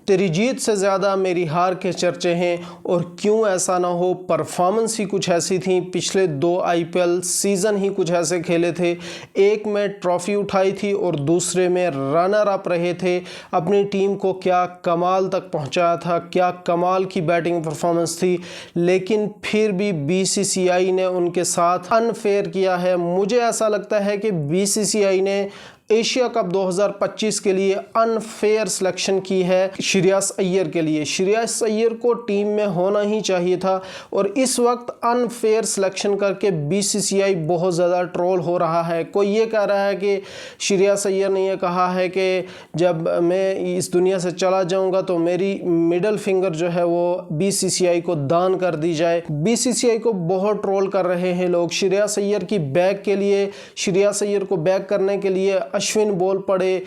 तेरी जीत से ज़्यादा मेरी हार के चर्चे हैं और क्यों ऐसा ना हो, परफॉर्मेंस ही कुछ ऐसी थी। पिछले 2 आईपीएल सीज़न ही कुछ ऐसे खेले थे, एक में ट्रॉफ़ी उठाई थी और दूसरे में रनर अप रहे थे। अपनी टीम को क्या कमाल तक पहुंचाया था, क्या कमाल की बैटिंग परफॉर्मेंस थी, लेकिन फिर भी बीसीसीआई ने उनके साथ अनफेयर किया है। मुझे ऐसा लगता है कि बीसीसीआई ने एशिया कप 2025 के लिए अनफेयर सिलेक्शन की है श्रेयस अय्यर के लिए। श्रेयस अय्यर को टीम में होना ही चाहिए था और इस वक्त अनफेयर सिलेक्शन करके बीसीसीआई बहुत ज़्यादा ट्रोल हो रहा है। कोई ये कह रहा है कि श्रेयस अय्यर ने यह कहा है कि जब मैं इस दुनिया से चला जाऊंगा तो मेरी मिडल फिंगर जो है वो बीसीसीआई को दान कर दी जाए। बीसीसीआई को बहुत ट्रोल कर रहे हैं लोग श्रेयस अय्यर की बैक के लिए। श्रेयस अय्यर को बैक करने के लिए अश्विन बोल पड़े,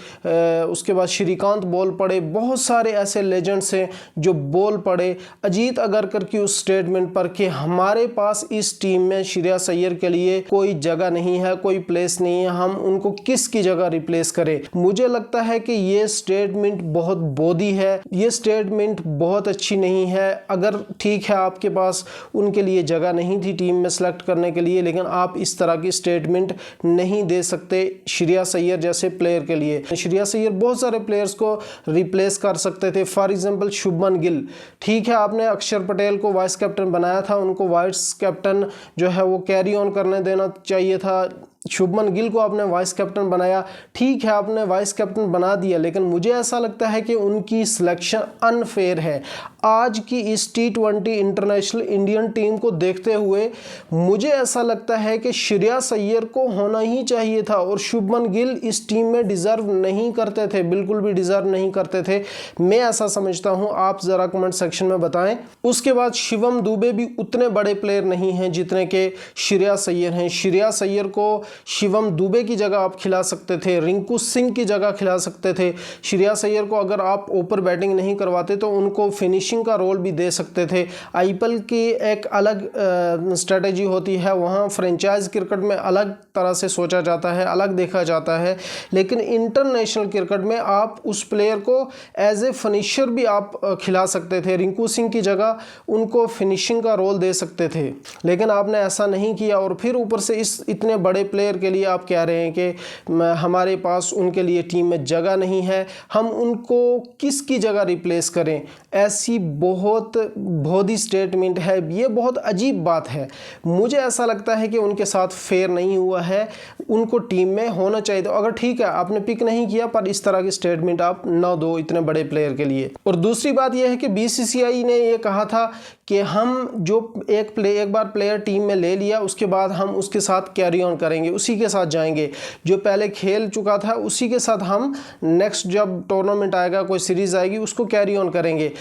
उसके बाद श्रीकांत बोल पड़े, बहुत सारे ऐसे लेजेंड्स हैं जो बोल पड़े अजीत अगरकर की उस स्टेटमेंट पर कि हमारे पास इस टीम में श्रेयस अय्यर के लिए कोई जगह नहीं है, कोई प्लेस नहीं है, हम उनको किसकी जगह रिप्लेस करें। मुझे लगता है कि ये स्टेटमेंट बहुत बोधी है, ये स्टेटमेंट बहुत अच्छी नहीं है। अगर ठीक है आपके पास उनके लिए जगह नहीं थी टीम में सेलेक्ट करने के लिए, लेकिन आप इस तरह की स्टेटमेंट नहीं दे सकते श्रेयस अय्यर जैसे प्लेयर के लिए। श्रेयस अय्यर बहुत सारे प्लेयर्स को रिप्लेस कर सकते थे। फॉर एग्जांपल शुभमन गिल, ठीक है आपने अक्षर पटेल को वाइस कैप्टन बनाया था, उनको वाइस कैप्टन जो है वो कैरी ऑन करने देना चाहिए था। शुभमन गिल को आपने वाइस कैप्टन बनाया, ठीक है आपने वाइस कैप्टन बना दिया, लेकिन मुझे ऐसा लगता है कि उनकी सिलेक्शन अनफेयर है। आज की इस T20 इंटरनेशनल इंडियन टीम को देखते हुए मुझे ऐसा लगता है कि श्रेयस अय्यर को होना ही चाहिए था और शुभमन गिल इस टीम में डिज़र्व नहीं करते थे, बिल्कुल भी डिज़र्व नहीं करते थे। मैं ऐसा समझता हूं, आप ज़रा कमेंट सेक्शन में बताएं। उसके बाद शिवम दुबे भी उतने बड़े प्लेयर नहीं हैं जितने के श्रेयस अय्यर हैं। श्रेयस अय्यर को शिवम दुबे की जगह आप खिला सकते थे, रिंकू सिंह की जगह खिला सकते थे। श्रेयस अय्यर को अगर आप ऊपर बैटिंग नहीं करवाते तो उनको फिनिशिंग का रोल भी दे सकते थे। आईपीएल की एक अलग स्ट्रेटेजी होती है, वहाँ फ्रेंचाइज क्रिकेट में अलग तरह से सोचा जाता है, अलग देखा जाता है, लेकिन इंटरनेशनल क्रिकेट में आप उस प्लेयर को एज ए फिनिशर भी आप खिला सकते थे। रिंकू सिंह की जगह उनको फिनिशिंग का रोल दे सकते थे, लेकिन आपने ऐसा नहीं किया और फिर ऊपर से इस इतने बड़े प्लेयर के लिए आप कह रहे हैं कि हमारे पास उनके लिए टीम में जगह नहीं है, हम उनको किसकी जगह रिप्लेस करें। ऐसी बहुत भोदी स्टेटमेंट है, ये बहुत अजीब बात है। मुझे ऐसा लगता है कि उनके साथ फेयर नहीं हुआ है, उनको टीम में होना चाहिए। तो अगर ठीक है आपने पिक नहीं किया, पर इस तरह की स्टेटमेंट आप ना दो इतने बड़े प्लेयर के लिए। और दूसरी बात यह है कि बीसीसीआई ने यह कहा था कि हम जो एक बार प्लेयर टीम में ले लिया उसके बाद हम उसके साथ कैरी ऑन करेंगे, उसी के साथ जाएंगे, जो पहले खेल चुका था उसी के साथ हम नेक्स्ट जब टूर्नामेंट आएगा, कोई सीरीज आएगी, उसको कैरी ऑन करेंगे।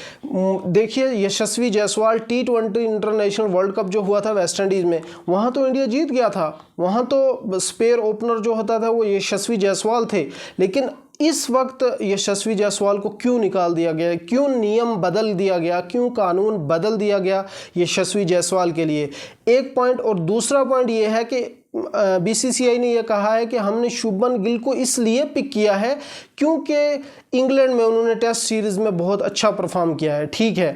देखिए Yashasvi Jaiswal T20 international world cup जो हुआ था वेस्ट इंडीज़ में, वहाँ तो इंडिया जीत गया था, वहाँ तो स्पेयर ओपनर जो होता था वो यशस्वी जायसवाल थे, लेकिन इस वक्त यशस्वी जायसवाल को क्यों निकाल दिया गया, क्यों नियम बदल दिया गया, क्यों कानून बदल दिया गया यशस्वी जायसवाल के लिए। एक पॉइंट। और दूसरा पॉइंट ये है कि बीसीसीआई ने यह कहा है कि हमने शुभमन गिल को इसलिए पिक किया है क्योंकि इंग्लैंड में उन्होंने टेस्ट सीरीज़ में बहुत अच्छा परफॉर्म किया है। ठीक है,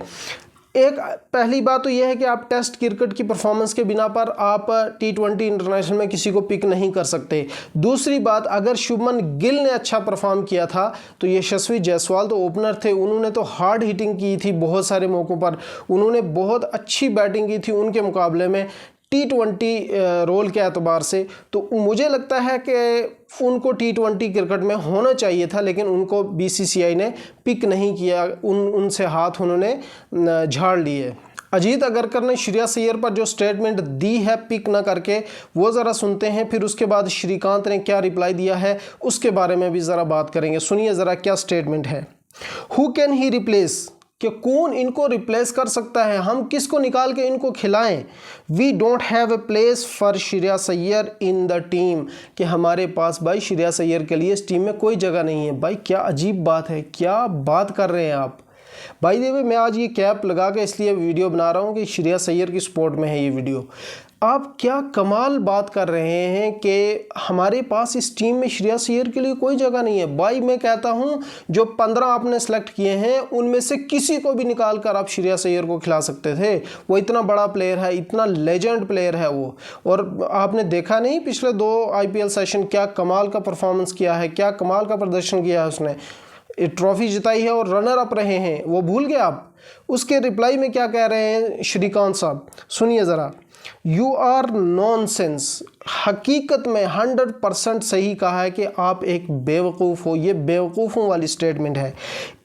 एक पहली बात तो यह है कि आप टेस्ट क्रिकेट की परफॉर्मेंस के बिना पर आप T20 इंटरनेशनल में किसी को पिक नहीं कर सकते। दूसरी बात, अगर शुभमन गिल ने अच्छा परफॉर्म किया था तो यशस्वी जायसवाल तो ओपनर थे, उन्होंने तो हार्ड हिटिंग की थी, बहुत सारे मौक़ों पर उन्होंने बहुत अच्छी बैटिंग की थी उनके मुकाबले में T20 रोल के एतबार से। तो मुझे लगता है कि उनको T20 क्रिकेट में होना चाहिए था, लेकिन उनको बीसीसीआई ने पिक नहीं किया, उनसे हाथ उन्होंने झाड़ लिए। अजीत अगरकर ने श्रेयस अय्यर पर जो स्टेटमेंट दी है पिक ना करके, वो ज़रा सुनते हैं, फिर उसके बाद श्रीकांत ने क्या रिप्लाई दिया है उसके बारे में भी ज़रा बात करेंगे। सुनिए ज़रा क्या स्टेटमेंट है। हु कैन ही रिप्लेस, कि कौन इनको रिप्लेस कर सकता है, हम किसको निकाल के इनको खिलाएं। We don't have a place for Shreyas Iyer in the team, कि हमारे पास भाई श्रेयस अय्यर के लिए इस टीम में कोई जगह नहीं है। भाई क्या अजीब बात है, क्या बात कर रहे हैं आप। भाई देखिए मैं आज ये कैप लगा के इसलिए वीडियो बना रहा हूँ कि श्रेयस अय्यर की सपोर्ट में है ये वीडियो। आप क्या कमाल बात कर रहे हैं कि हमारे पास इस टीम में श्रेयस अय्यर के लिए कोई जगह नहीं है। भाई मैं कहता हूं जो 15 आपने सेलेक्ट किए हैं उनमें से किसी को भी निकाल कर आप श्रेयस अय्यर को खिला सकते थे। वो इतना बड़ा प्लेयर है, इतना लेजेंड प्लेयर है वो। और आपने देखा नहीं पिछले 2 IPL सेशन क्या कमाल का परफॉर्मेंस किया है, क्या कमाल का प्रदर्शन किया है उसने, ट्रॉफी जिताई है और रनर अप रहे हैं। वो भूल गए आप? उसके रिप्लाई में क्या कह रहे हैं श्रीकांत साहब, सुनिए ज़रा। You are nonsense. हकीकत में 100% सही कहा है कि आप एक बेवकूफ़ हो। ये बेवकूफ़ों वाली स्टेटमेंट है।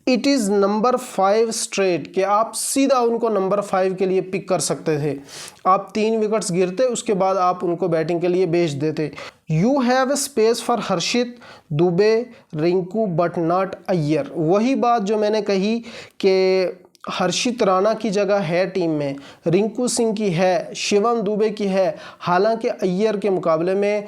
इट इज़ नंबर 5 स्ट्रेट कि आप सीधा उनको नंबर 5 के लिए पिक कर सकते थे। आप 3 विकेट्स गिरते, उसके बाद आप उनको बैटिंग के लिए भेज देते। You have a space for Harshit, Dubey, Rinku but not Iyer. वही बात जो मैंने कही कि हर्षित राणा की जगह है टीम में, रिंकू सिंह की है, शिवम दुबे की है। हालांकि अय्यर के मुकाबले में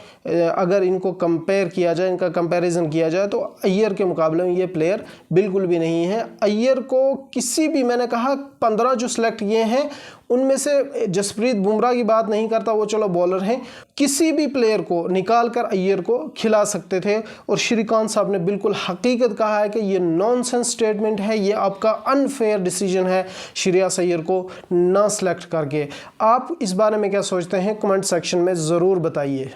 अगर इनको कंपेयर किया जाए, इनका कंपैरिजन किया जाए तो अय्यर के मुकाबले में ये प्लेयर बिल्कुल भी नहीं है। अय्यर को किसी भी, मैंने कहा 15 जो सिलेक्ट किए हैं उनमें से जसप्रीत बुमराह की बात नहीं करता, वो चलो बॉलर हैं, किसी भी प्लेयर को निकाल कर अय्यर को खिला सकते थे। और श्रीकांत साहब ने बिल्कुल हकीकत कहा है कि ये नॉनसेंस स्टेटमेंट है, ये आपका अनफेयर डिसीजन है श्रेयस अय्यर को ना सेलेक्ट करके। आप इस बारे में क्या सोचते हैं? कमेंट सेक्शन में ज़रूर बताइए।